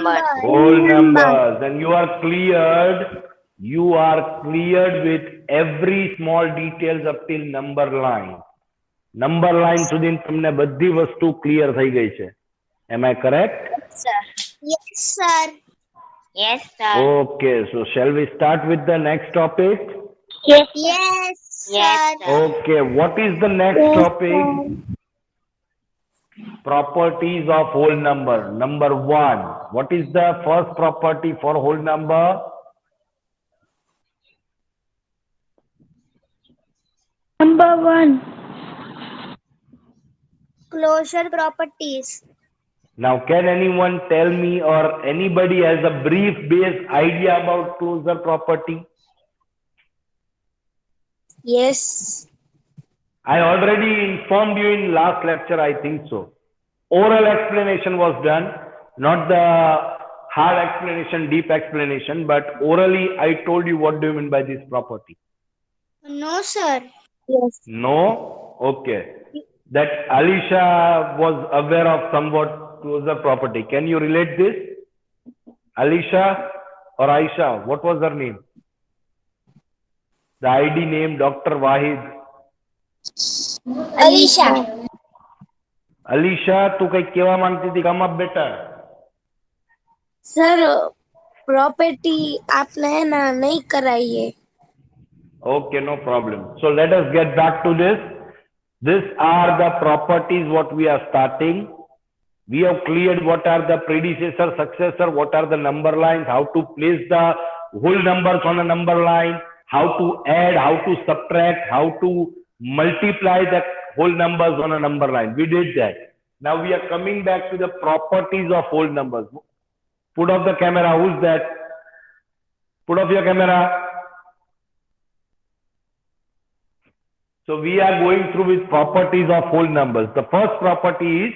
Whole numbers. And you are cleared. You are cleared with every small details up till number line. Number line સુધી તમને બધી વસ્તુ clear થઈ ગઈ છે. Am I correct? Yes, sir. Yes, sir. Okay, so shall we start with the next topic? Yes, Yes, sir. sir. Okay, what is the next topic? Properties of whole number. Number one. What is the first property for whole number? Number 1. Closure properties. Now, can anyone tell me or anybody has a brief base idea about closure property? Yes. I already informed you in last lecture, I think so. Oral explanation was done, not the hard explanation, deep explanation, but orally I told you what do you mean by this property. No, sir. Yes. No? Okay. That Alisha was aware of somewhat closure property. Can you relate this? Alisha or Aisha, what was her name? The ID name, Dr. Wahid. Alisha. Alisha, तू कहीं केवा मांगती थी? Come up better. Sir property आपने है ना नहीं कराई है. Okay, no problem. So let us get back to this. These are the properties what we are starting. We have cleared what are the predecessor, successor, what are the number lines, how to place the whole numbers on a number line, how to add, how to subtract, how to multiply the whole numbers on a number line. We did that. Now we are coming back to the properties of whole numbers. Put off the camera. Who's that? Put off your camera. So we are going through with properties of whole numbers. The first property is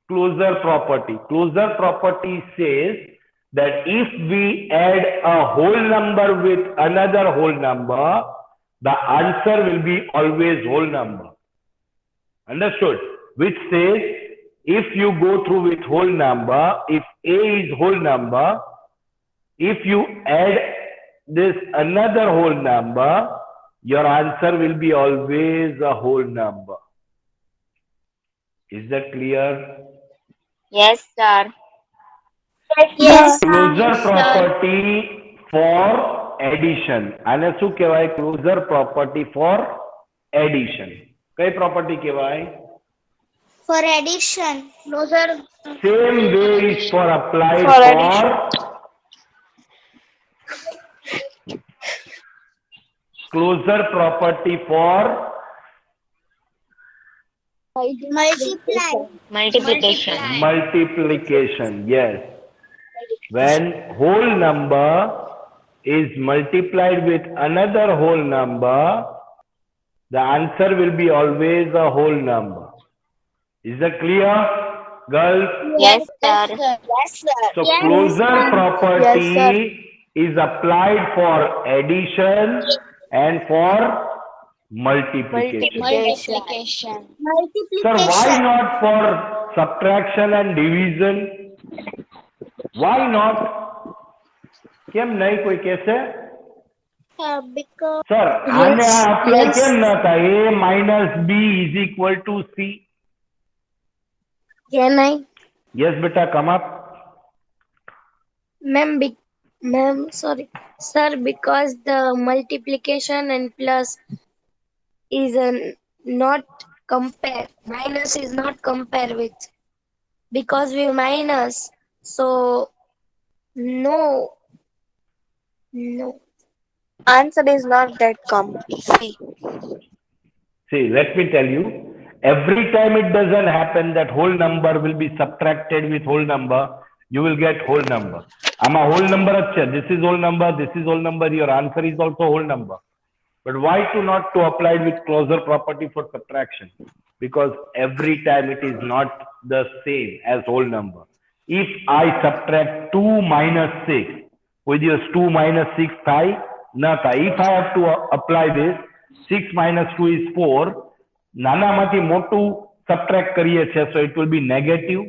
closure property. Closure property says that if we add a whole number with another whole number, the answer will be always whole number. Understood? Which says if you go through with whole number, if A is whole number, if you add this another whole number, your answer will be always a whole number. Is that clear? Yes, sir. Yes. Closure property for addition. આને શું કહેવાય? Closure property for addition. કઈ property કહેવાય? For addition. Closure. Same way is for applied For for addition. closure property for Multiply. Multiplication. multiplication. Yes. When whole number is multiplied with another whole number, the answer will be always a whole number. Is that clear, girls? Yes, sir. Yes, sir. So Yes, closure sir. property Yes, sir. is applied for addition and for multiplication. Multiplication. Sir, why not for subtraction and division? Why not? કેમ નહીં કોઈ કહેશે? Because Sir, આને apply yes. કેમ ન થાય? A minus B is equal to C. can I? Yes, beta, come up. Ma'am, sorry. Sir, because the multiplication and plus is not compare. Minus is not compare with. Because we minus. So, no. No. Answer is not that common. See, let me tell you, every time it doesn't happen that whole number will be subtracted with whole number, you will get whole number. આમાં whole number જ છે. This is whole number, this is whole number, your answer is also whole number. But why to not to apply it with closure property for subtraction? Because every time it is not the same as whole number. If I subtract 2 minus 6, with your 2 minus 6 thai, na thai. If I have to apply this, 6 minus 2 is 4. નાનામાંથી મોટું subtract કરીએ છીએ, so it will be negative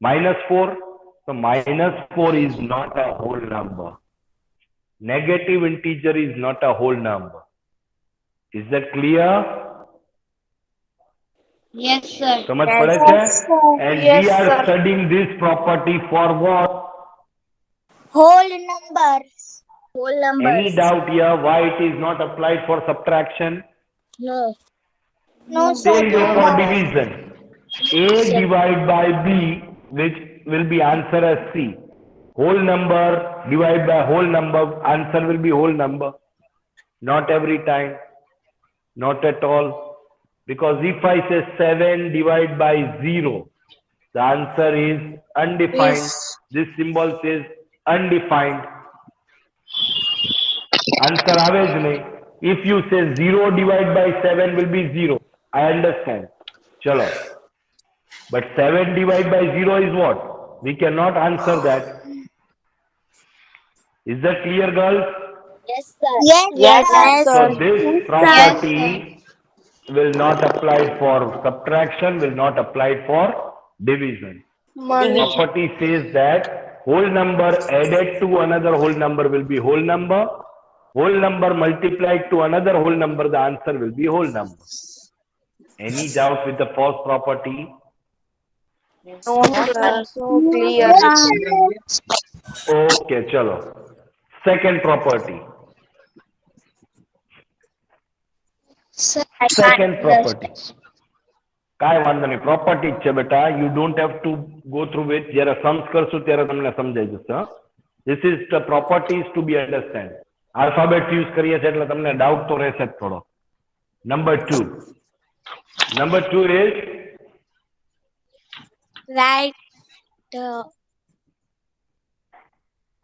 minus 4. So -4 is not a whole number. Negative integer is not a whole number. Is that clear? Yes, sir. समझ Yes, पड़े sir. छे? And Yes, we are sir. studying this property for what? Whole numbers. Whole Any doubt here why it is not applied for subtraction? No. No, sir. Same way for No. division. A divided by B, which will be answer as C. Whole number divided by whole number, answer will be whole number. Not every time. Not at all. Because if I say 7 divided by 0, the answer is undefined. This symbol says undefined. Answer આવે જ નહીં. If you say 0 divided by 7 will be 0. I understand. Chalo. But 7 divided by 0 is what? We cannot answer that. Is that clear, girls? Yes, sir. Yes, So sir. this property will not apply for subtraction, will not apply for division. Property says that whole number added to another whole number will be whole number. Whole number multiplied to another whole number, the answer will be whole number. Any doubt with the first property? No, sir. So clear. Okay, chalo. Second property. Second property. काय વાંધો નહીં property જ છે બેટા you don't have to go through with જ્યારે sums કરશું ત્યારે તમને સમજાઈ જશે this is the properties to be understand alphabet use કરીએ છીએ એટલે તમને ડાઉટ તો રહેશે જ થોડો number 2 is Right.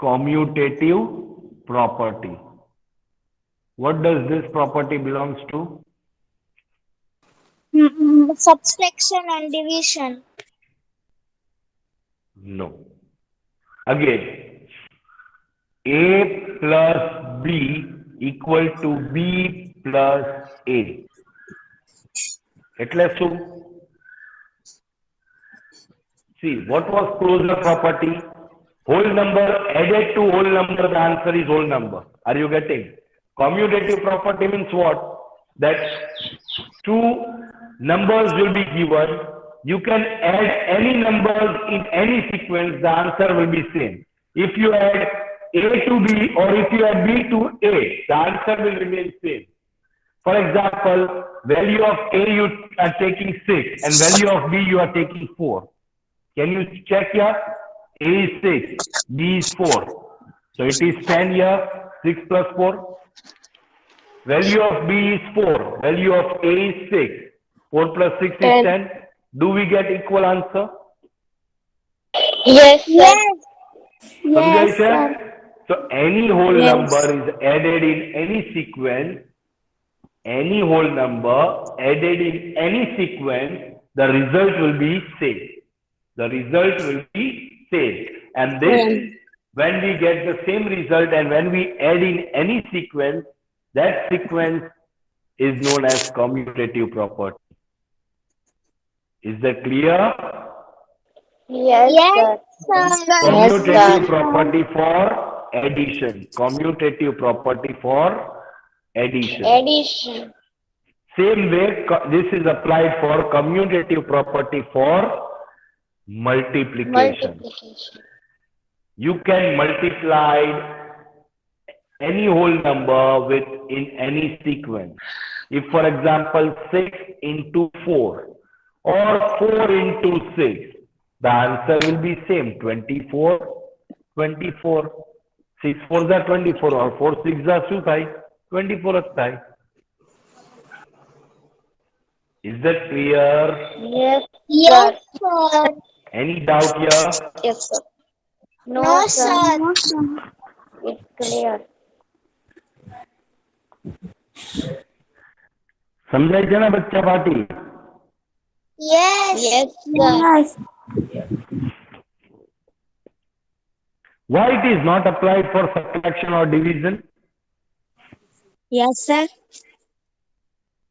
commutative property. What does this property belongs to? Subtraction and division. No. Again, A plus B equal to B plus A. એટલે શું? See, what was closure property? Whole number added to whole number, the answer is whole number. Are you getting? Commutative property means what? That two numbers will be given. You can add any numbers in any sequence, the answer will be same. If you add A to B or if you add B to A, the answer will remain same. For example, value of A you are taking 6 and value of B you are taking 4. Can you check here? A is 6, B is 4. So it is 10 here, 6 plus 4. Value of B is 4, value of A is 6. 4 plus 6 is 10. Do we get equal answer? Yes, sir. समझाई છે? So any whole number is added in any sequence. Any whole number added in any sequence, the result will be same. The result will be same. And this, when we get the same result and when we add in any sequence, that sequence is known as commutative property. Is that clear? Yes, sir. Commutative property for addition. Commutative property for addition. Addition. Same way, this is applied for commutative property for multiplication. You can multiply any whole number with in any sequence. If, for example, 6 into 4 or 4 into 6, the answer will be same, 24, 24. 6 4s are 24 or 4 6s are શું થાય? 24 જ થાય. Is that clear? Yes, Yes, sir. Any doubt here? Yes, sir. No, No, sir. sir. It's clear. સમજાય છે ને બચ્ચા પાટી? Yes. Yes, sir. Why it is not applied for subtraction or division? Yes, sir.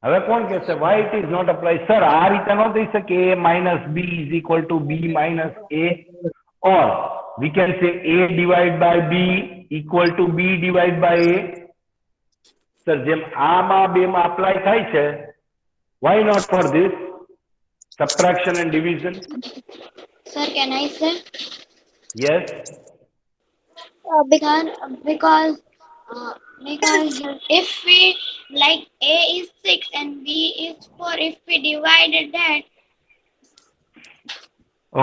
હવે કોણ કહેશે why it is not applied? Sir, આ રીતે ન થઈ શકે A minus B is equal to B minus A, or we can say A divided by B equal to B divided by A. Sir, જેમ આમાં બેમાં apply થાય છે, why not for this? Subtraction and division. Sir, can I say? Yes. Sir, because if we like A is 6 and B is 4, if we divided that,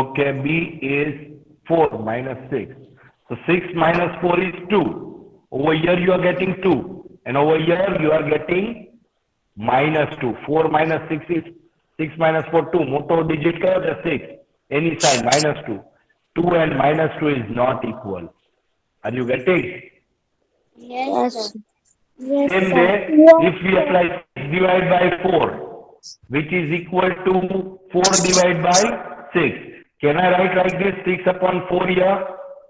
Okay, B is 4 minus 6. So 6 minus 4 is 2. Over here you are getting 2. And over here you are getting minus 2. 4 minus 6 is 6 minus 4, 2. Moto digit kaya the 6. Any sign, minus 2. 2 and minus 2 is not equal. Are you getting? yes, Yes. sir. Yes, Same sir. way, if we apply 6 divided by 4, which is equal to 4 divided by 6. Can I write like this, 6 upon 4 here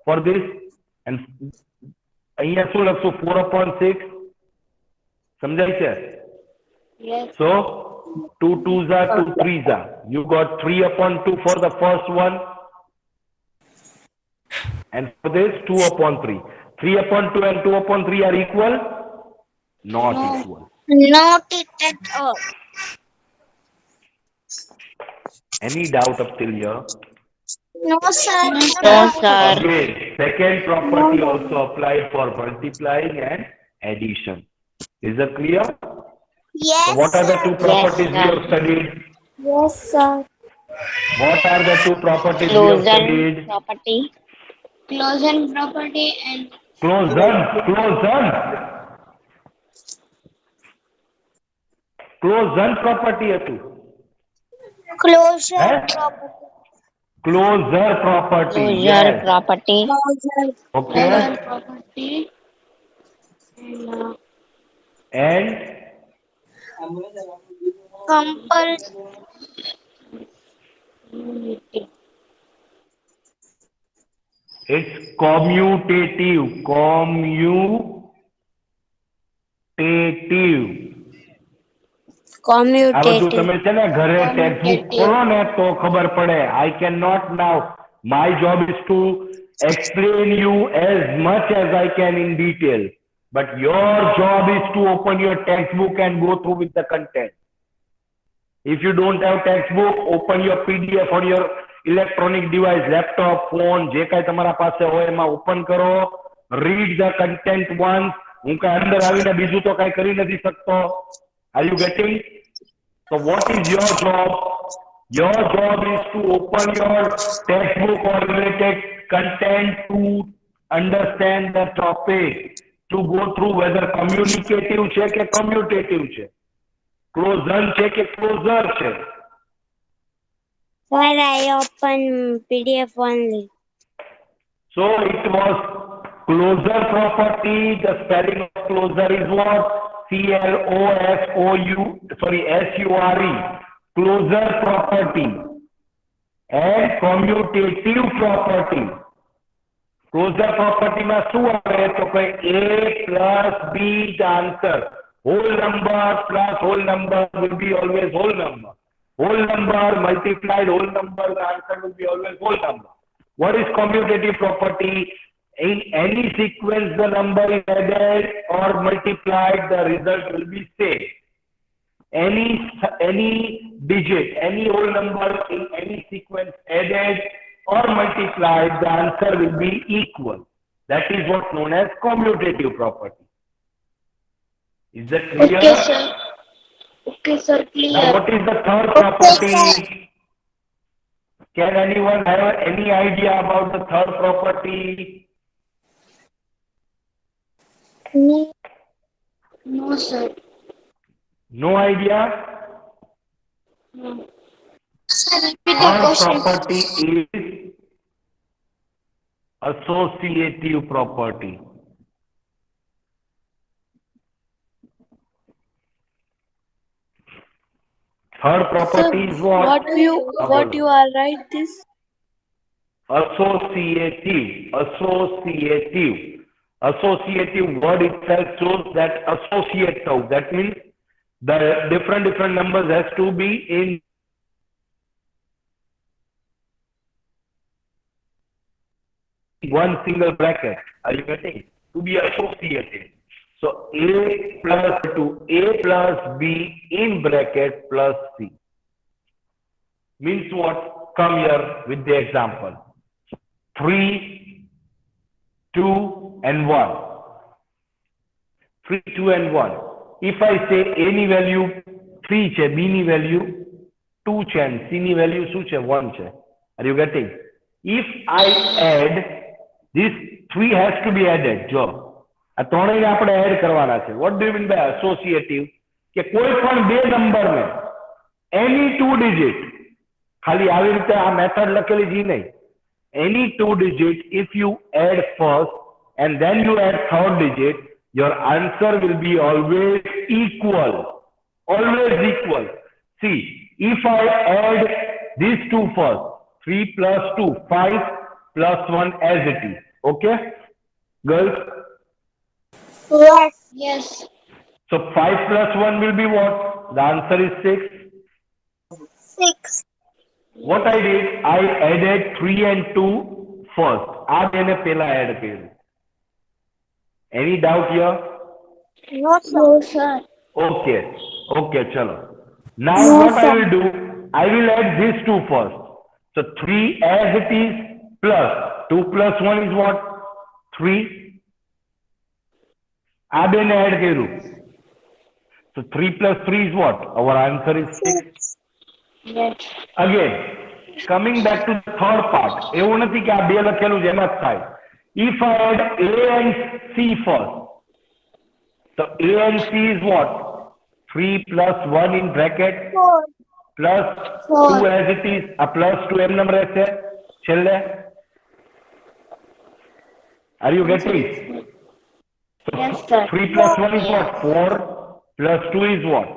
for this? And અહીંયા શું લખશું? 4 upon 6. સમજાય છે? Yes. So 2 2s are 2 3s are. You got 3 upon 2 for the first one. And for this 2 upon 3. 3 upon 2 and 2 upon 3 are equal? Not No. equal. Not it at all. Any doubt up till here? No, sir. No, sir. Okay, second property also applied for multiplying and addition. Is that clear? Yes, So what are the two properties we sir. have studied? Yes, sir. What are the two properties we have Closure studied? property. Closure property and Closure, closure. Closure property હતું. Closure Eh? property. Closure property. closure Yes. property. Closure. Okay. Closure property. And And unity. it's commutative. Commutative. આ બધું તમે છે ને ઘરે textbook ખોલો ને તો ખબર પડે. I cannot now. My job is to explain you as much as I can in detail. But your job is to open your textbook and go through with the content. If you don't have textbook, open your PDF on your electronic device, laptop, phone, જે કાંઈ તમારા પાસે હોય એમાં open કરો. Read the content once. હું કાંઈ અંદર આવીને બીજું તો કાંઈ કરી નથી શકતો. Are you getting? So what is your job? Your job is to open your textbook or related content to understand the topic, to go through whether communicative છે કે commutative છે, closure છે કે closer છે. Sir, I open PDF only. So it was closure property. The spelling of closure is what? S-U-R-E. Closure property. And commutative property. Closure property માં શું આવે તો કે A plus B the answer. Whole number plus whole number will be always whole number. Whole number multiplied whole number, the answer will be always whole number. What is commutative property? In any sequence, the number is added or multiplied, the result will be same. Any digit, any whole number in any sequence added or multiplied, the answer will be equal. That is what's known as commutative property. Is that clear? Okay, sir. Okay, sir. Clear. Now, what is the third property? Can anyone have any idea about the third property? No, sir. No idea? No. Sir, repeat the Third question. property is associative property. Third property is what? What you are write this? Associative word itself shows that associate of. That means the different numbers has to be in one single bracket. Are you getting? To be associated. So A plus to A plus B in bracket plus C. Means what? Come here with the example. 3, 2 and 1. 3, 2 and 1. If I say A ની value 3 છે, B ની value 2 છે and C ની value શું છે? 1 છે. Are you getting? If I add, this 3 has to be added. જો આ ત્રણેયને આપણે એડ કરવાના છે. What do you mean by associative? કે કોઈ પણ બે નંબરને any two digit, ખાલી આવી રીતે આ મેથડ લખેલી જ નહીં. Any two digit, if you add first and then you add third digit, your answer will be always equal. Always equal. See, if I add these two first, 3 plus 2, 5 plus 1 as it is. Okay? Girls? Yes. Yes. So 5 plus 1 will be what? The answer is 6. 6. What I did, I added 3 and 2 first. આ બેને પહેલા add કર્યું. Any doubt here? No, sir. No, sir. Okay. Okay, chalo. Now No, what sir. I will do, I will add these two first. So 3 as it is plus 2 plus 1 is what? 3. આ બેને add કર્યું. So 3 plus 3 is what? Our answer is 6. Yes. Again, coming back to the third part, એવું નથી કે આ બે લખેલું જ એમ જ થાય. If I add A and C first, so A and C is what? 3 plus 1 in bracket 4. plus 2 as it is, a plus 2 એમ નંબર રહેશે છેલ્લે. Are you getting? Yes, sir. 3 plus 1 is what? 4 plus 2 is what?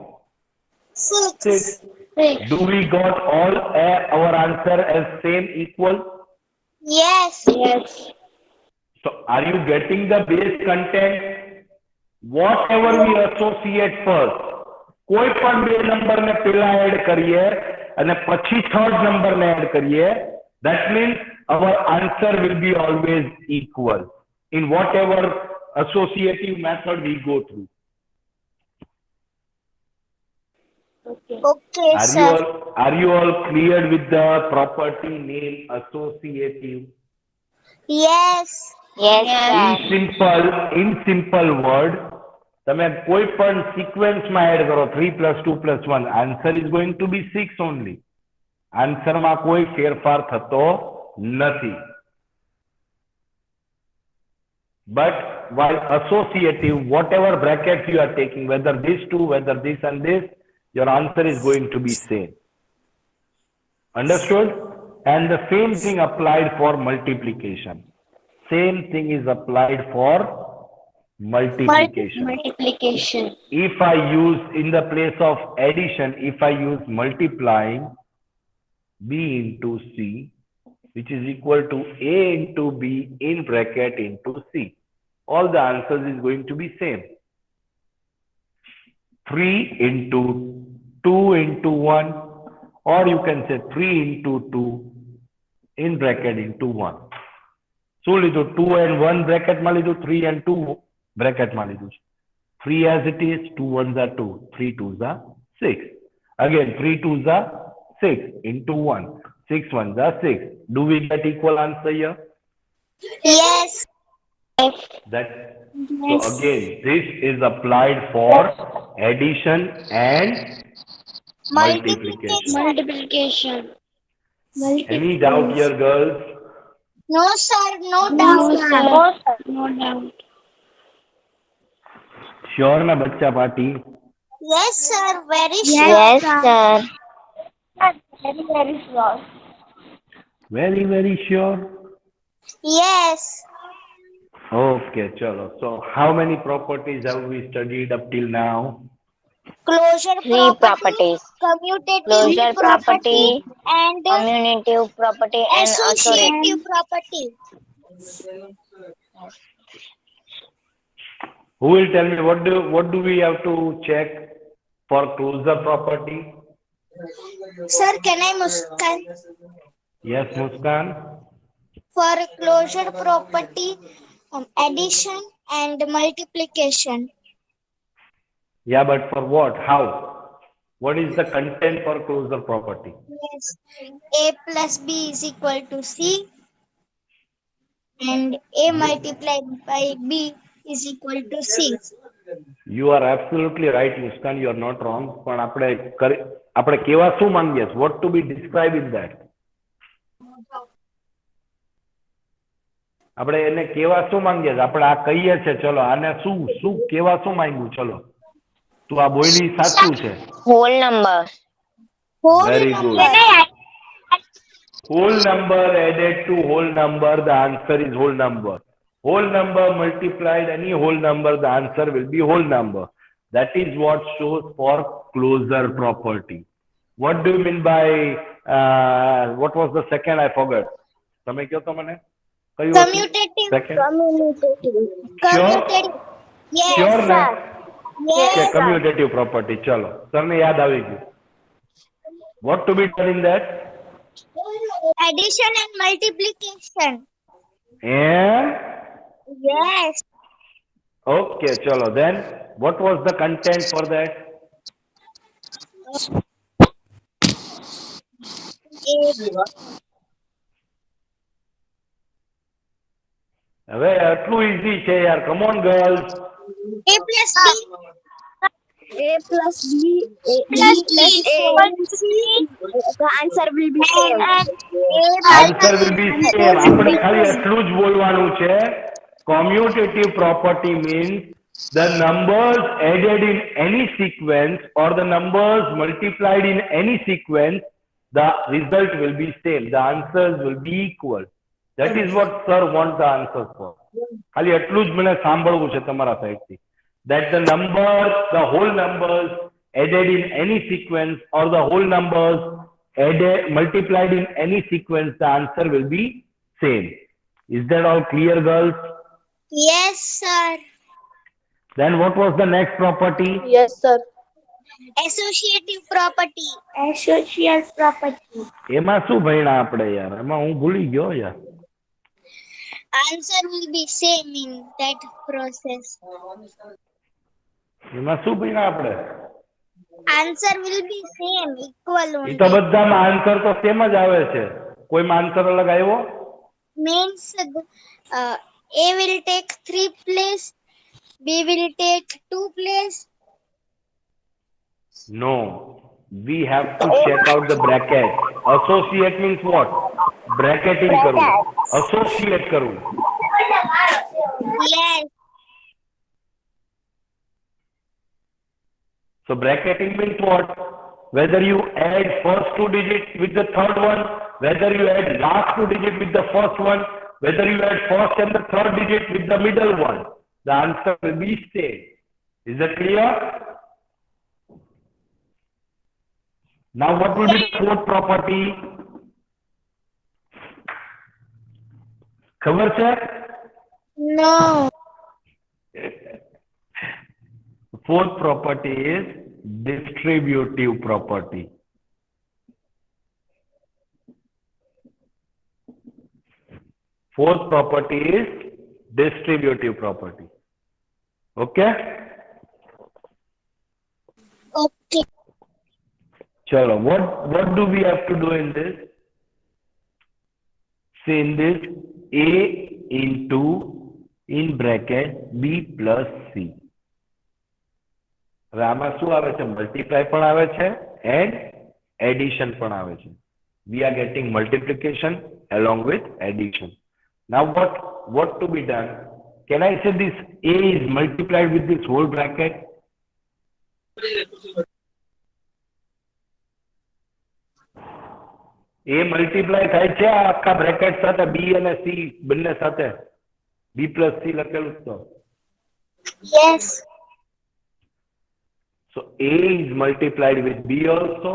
6. 6. 6. Do we got all our answer as same equal? Yes. Yes. So are you getting the base content? Whatever we associate first, કોઈ પણ બે number ને પહેલા add કરીએ અને પછી third number ને add કરીએ, that means our answer will be always equal in whatever associative method we go through. Okay. Okay, sir. Are you all clear with the property name associative? Yes. Yes, In simple word, તમે કોઈ પણ sequence માં add કરો 3 plus 2 plus 1, answer is going to be 6 only. Answer માં કોઈ ફેરફાર થતો નથી. But while associative, whatever brackets you are taking, whether these two, whether this and this, your answer is going to be same. Understood? And the same thing applied for multiplication. Same thing is applied for multiplication. Multiplication. If I use in the place of addition, if I use multiplying B into C, which is equal to A into B in bracket into C, all the answers is going to be same. 3 into 2 into 1, or you can say 3 into 2 in bracket into 1. So લીધું 2 and 1 bracket માં લીધું, 3 and 2 bracket માં લીધું. 3 as it is, 2 ones are 2, 3 twos are 6. Again 3 twos are 6 into 1, 6 ones are 6. Do we get equal answer here? Yes. That so again this is applied for addition and multiplication. Multiplication. Any doubt here, girls? No, sir. No No, doubt. sir. No doubt. Sure na bachcha party? Yes, sir. Very yes, sure. sir. Very, very sure. Very sure. Yes. Okay, chalo. So how many properties have we studied up till now? Closure Three properties. commutative Closure property, and commutative property, and associative property. Who will tell me what do we have to check for closure property? Sir, can I Muskan? Yes, Muskan. for closure property, addition and multiplication. Yeah, but for what? How? What is the content for closure property? Yes. A plus B is equal to C and A multiplied by B is equal to C. You are absolutely right, Muskan. You are not wrong. પણ આપણે કેવા શું માંગીએ? What to be described in that? આપણે એને કેવા શું માંગીએ? આપણે આ કહીએ છે, ચલો આને શું શું કેવા શું માંગ્યું? ચલો તું આ બોલી સાચું છે. Whole number. Very good. Whole number added to whole number, the answer is whole number. Whole number multiplied any whole number, the answer will be whole number. That is what shows for closure property. What do you mean by, what was the second? I forgot. તમે કહો તો મને? કયું હતું? Commutative. Second? Commutative. Yes, Sure, sir. Okay, Yes, commutative property. ચલો સરને યાદ આવી ગયું. What to be done in that? addition and multiplication. And Yes. okay, chalo. Then what was the content for that? હવે આટલું easy છે યાર. Come on, girls. A plus B. A plus B. A Plus B plus B. A. The answer will be same. Answer will be same. આપણે ખાલી એટલું જ બોલવાનું છે. Commutative property means the numbers added in any sequence or the numbers multiplied in any sequence, the result will be same. The answers will be equal. That is what sir wants the answers for. ખાલી એટલું જ મને સાંભળવું છે તમારા સાઈડથી. That the numbers, the whole numbers added in any sequence or the whole numbers added multiplied in any sequence, the answer will be same. Is that all clear, girls? Yes, sir. Then what was the next property? Yes, sir. Associative property. Associative property. એમાં શું ભણ્યા આપણે યાર? એમાં હું ભૂલી ગયો યાર. Answer will be same in that process. એમાં શું ભણ્યા આપણે? Answer will be same, equal એ તો only. બધામાં આન્સર તો સેમ જ આવે છે. કોઈમાં આન્સર અલગ આવ્યો? Means A will take 3 place, B will take 2 place. No. We have to check out the bracket. Associate means what? Bracketing કરવું. Associate કરવું. Yes. So bracketing means what? Whether you add first 2 digits with the third one, whether you add last 2 digits with the first one, whether you add first and the third digit with the middle one, the answer will be same. Is that clear? Now what will be the fourth property? ખબર છે? No. Fourth property is distributive property. Fourth property is distributive property. Okay? Okay. Chalo, what do we have to do in this? Say in this A into in bracket B plus C. હવે આમાં શું આવે છે? Multiply પણ આવે છે and addition પણ આવે છે. We are getting multiplication along with addition. Now what to be done? Can I say this A is multiplied with this whole bracket? A multiply થાય છે આ આખા બ્રેકેટ સાથે B અને C બંને સાથે. B plus C લખેલું તો. Yes. So A is multiplied with B also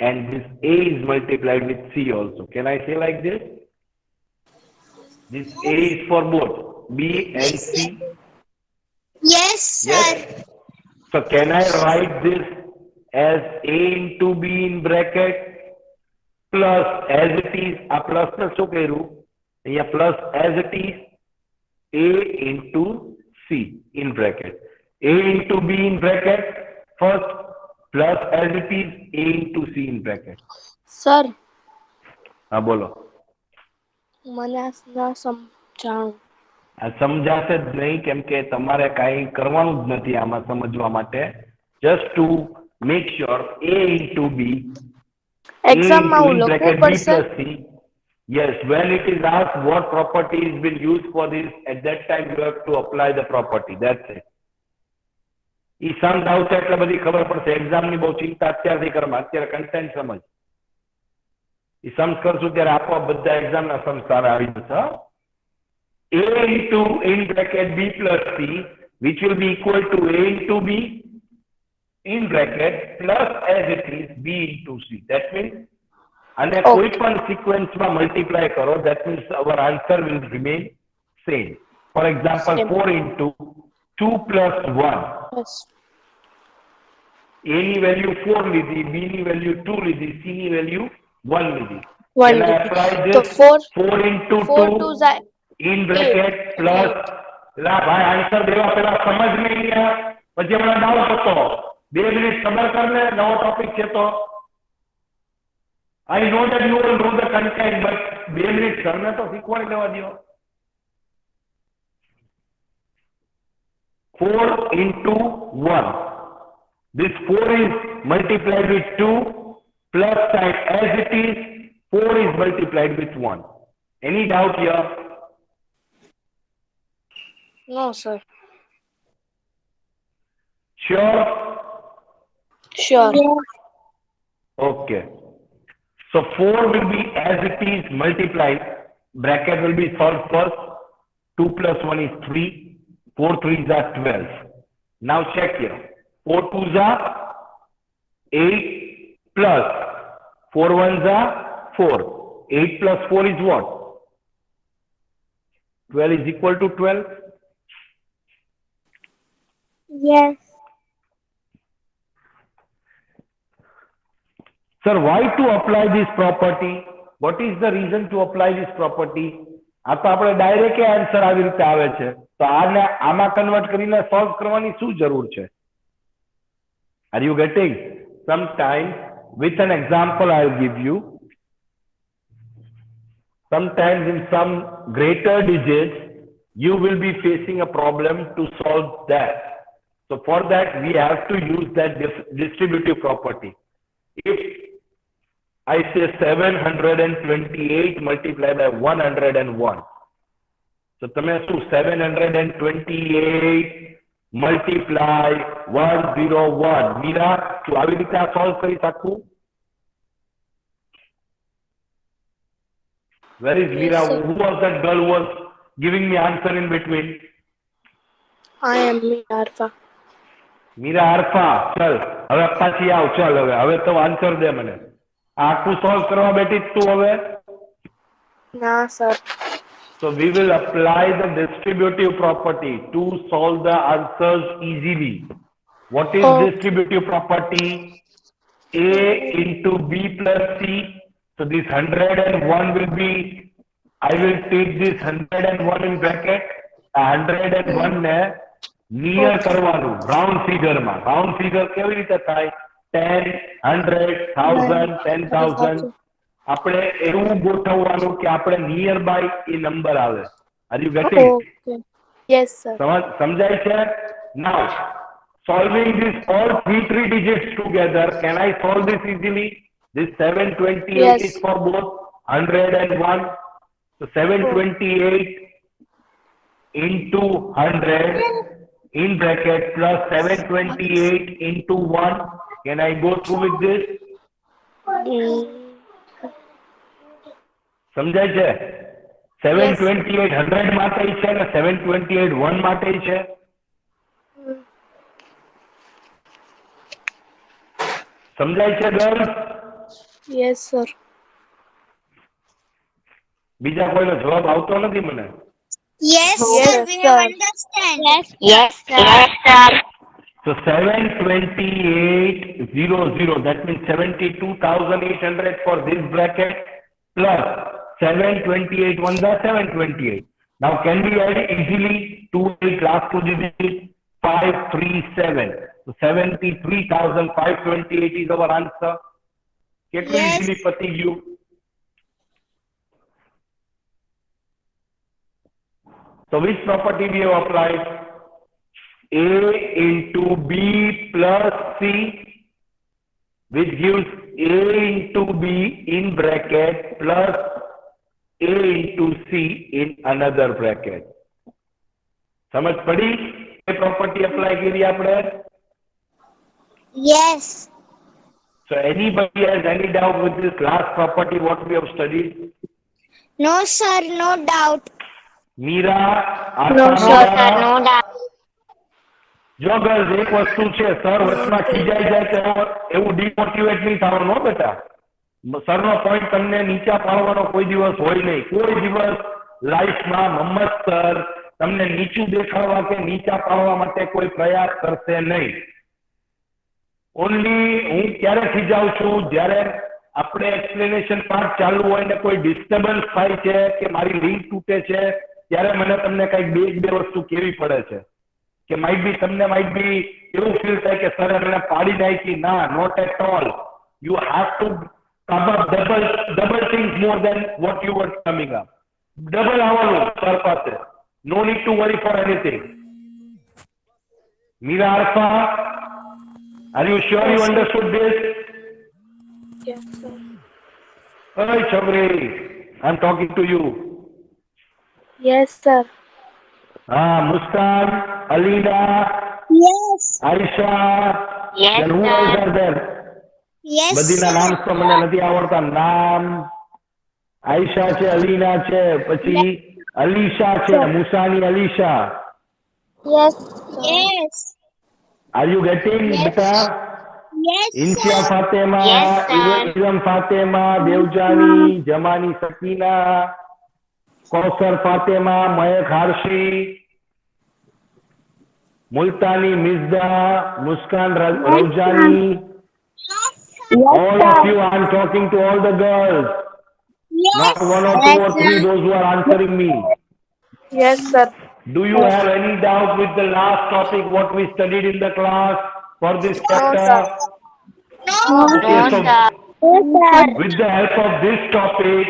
and this A is multiplied with C also. Can I say like this? This A is for both B and C. Yes, sir. Yes. So can I write this as A into B in bracket plus as it is, આ plus ને શું કર્યું? અહીંયા plus as it is A into C in bracket. A into B in bracket first plus as it is A into C in bracket. Sir હા બોલો. મને આ ના સમજાણું. આ સમજાશે જ નહીં કેમ કે તમારે કાંઈ કરવાનું જ નથી આમાં સમજવા માટે. Just to make sure A into B, A એક્ઝામમાં into હું in લખવું bracket B પડશે? plus C. Yes, when it is asked what property has been used for this, at that time you have to apply the property. That's it. એ સમ આવશે એટલે બધી ખબર પડશે. એક્ઝામની બહુ ચિંતા અત્યારથી કરવા, અત્યારે કન્ટેન્ટ સમજ. એ સમ્સ કરશું ત્યારે આપોઆપ બધા એક્ઝામના સમ્સ સારા આવી જશે. A into in bracket B plus C, which will be equal to A into B in bracket plus as it is B into C. That means and Okay. કોઈ પણ sequence માં multiply કરો, that means our answer will remain same. For example, Same. 4 into 2 plus 1. Yes. A ની value 4 લીધી, B ની value 2 લીધી, C ની value 1 લીધી. One Can I લીધી. apply તો this? 4 4 into 4 2 2 જાય in bracket plus લા ભાઈ આન્સર દેવા પેલા સમજ નહીં ગયા પછી હમણાં ડાઉટ હતો 2 મિનિટ ખબર કરને નવો ટોપિક છે તો I know that you will know the content but 2 minute કરને તો શીખવાડી દેવા દો 4 into 1 this 4 is multiplied with 2 plus sign as it is 4 is multiplied with 1 any doubt here no sir sure sure okay so 4 will be as it is multiplied bracket will be solved first 2 plus 1 is 3 4 3s are 12 now check here 4 2s are 8 plus 4 1s are 4 8 plus 4 is what 12 is equal to 12 Yes. Sir, why to apply this property? What is the reason to apply this property? આ તો આપણે direct answer આવી રીતે આવે છે તો આને આમાં કન્વર્ટ કરીને સોલ્વ કરવાની શું જરૂર છે Are you getting? Sometimes with an example I'll give you. Sometimes in some greater digits you will be facing a problem to solve that. So for that we have to use that distributive property. If I say 728 multiplied by 101. So તમે શું 728 multiply 101 Meera શું આવી રીતે આ solve કરી શકું Where is Meera? sir. Who was that girl who was giving me answer in between? I am Minerva. Meera આરફા ચલ હવે પાછી આવ ચલ હવે તો આન્સર દે મને આખું સોલ્વ કરવા બેઠી તું હવે ના sir So we will apply the distributive property to solve the answers easily. What is Okay. distributive property? A into B plus C. So this 101 will be, I will take this 101 in bracket. 101 ને near કરવાનું round figure માં. Round figure કેવી રીતે થાય? 10, 100, 1000, 10,000. આપણે એવું ગોઠવવાનું કે આપણે નિયર બાય એ નંબર આવે R you gating okay yes sir સમજાય છે નાઉ solving this all three digits together can I solve this easily this 728 Yes. is for both 101 so 728 into 100 in bracket plus 728 into 1 can I go through with this સમજાય છે 728 100 માટે છે ને 728 1 માટે છે સમજાય છે ગર્લ્સ યસ સર બીજા કોઈનો જવાબ આવતો નથી મને Yes, Yes, sir. We have sir. understand. Yes, sir. so 72800 that means 72,800 for this bracket plus 728 ones are 728. Now can we add easily 2 8 last 2 digits? 537. So 73,528 is our answer. કેટલું Yes. easily પતી ગયું? So which property we have applied? A into B plus C, which gives A into B in bracket plus A into C in another bracket. समझ पड़ी? ये property apply करी आपने? Yes. So anybody has any doubt with this last property what we have studied? No, sir. No doubt. Meera, No, Asha, sir. Meera, No doubt. જો girls એક વસ્તુ છે sir વચમાં ખીજાઈ જાય તો એવું ડિમોટિવેટ નહીં થવાનું હો બેટા. સરનો પોઈન્ટ તમને નીચા પાડવાનો કોઈ દિવસ હોય નહીં. કોઈ દિવસ લાઈફમાં મમ્મદ સર તમને નીચું દેખાડવા કે નીચા પાડવા માટે કોઈ પ્રયાસ કરશે નહીં. ઓનલી હું ક્યારે ખીજાઉં છું જ્યારે આપણે એક્સપ્લેનેશન પાર્ટ ચાલુ હોય ને કોઈ ડિસ્ટર્બન્સ થાય છે કે મારી લિંક તૂટે છે ત્યારે મને તમને કંઈક બે વસ્તુ કેવી પડે છે કે માઇટ બી એવું ફીલ થાય કે સર એમને પાડી નાખી. ના, not at all. You have to come up double things more than what you were coming up. Double આવવાનું સર પાસે. No need to worry for anything. Meera, Alfa, are you sure you understood this? Yes, sir. Hey, છોકરી, I am talking to you. Yes, sir. Muskan, Alina, Yes. Ayesha, Yes, and who sir. else are there? Yes, બધીના sir. નામ તો મને નથી આવડતા. નામ આયશા છે, અલીના છે, પછી અલીશા છે, Musani Alisha. Yes. Yes. Are you getting Yes. બેટા? Yes, Insiya sir. Fatema, Yes, sir. Iram Fatema, Devjani, Jamani Sakina, Kausar Fatema, મયક હારશી, મુલ્તાની મિઝદા, Muskan Raujani. All of you, I'm talking to all the girls. Yes. Not one or two or three, those who are answering me. Yes, sir. Do you have any doubt with the last topic, what we studied in the class for this chapter? sir. No. Okay, No, so sir. with the help of this topic,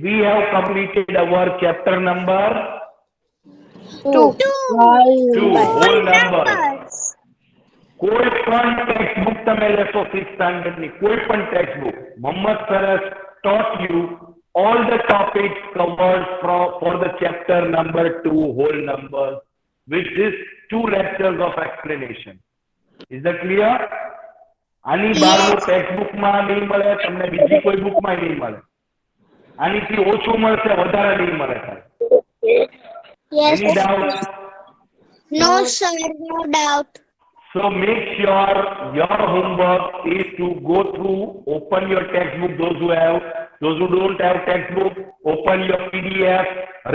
we have completed our chapter number 2. 2, whole number. Numbers. કોઈ પણ text book તમે લેશો 6th standard ની કોઈ પણ text book, Mohammed sir has taught you all the topics covered for the chapter number 2, whole numbers, with this 2 lectures of explanation. Is that clear? આની બહારનું text બુકમાં નહીં મળે, તમને બીજી કોઈ બુકમાં નહીં મળે. આનીથી ઓછું મળશે, વધારે નહીં મળે. Yes. Any doubt? No, sir. No doubt. So make sure your homework is to go through, open your textbook, those who don't have textbook, open your PDF,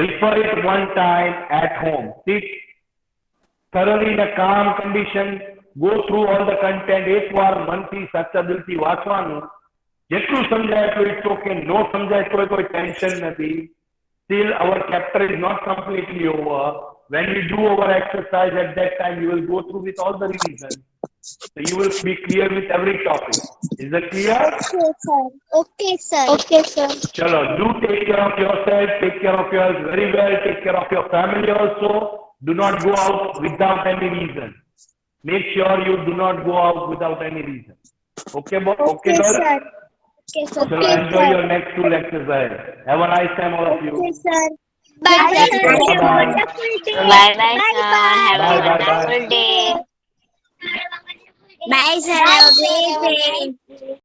refer it one time at home. Sit thoroughly in a calm condition, go through all the content. એક વાર મનથી સાચા દિલથી વાંચવાનું. જેટલું સમજાય એટલું it's okay, no સમજાય તો કોઈ ટેન્શન નથી. Still our chapter is not completely over. When we do our exercise at that time, you will go through with all the revision. So you will be clear with every topic. Is that clear? Okay, sir. Okay, sir. Okay, sir. Chalo, do take care of yourself, take care of yours very well, take care of your family also. Do not go out without any reason. Make sure you do not go out without any reason. Okay, okay, Okay, girls? sir. Okay, sir. Chalo, Okay, enjoy sir. your next 2 lectures ahead. Have a nice time, all of you. Okay, sir. Bye, Bye, sir. sir. Have a Bye-bye. wonderful day. Bye-bye, sir. Have a Bye, bye, wonderful bye. day. Bye, sir. Have a great day.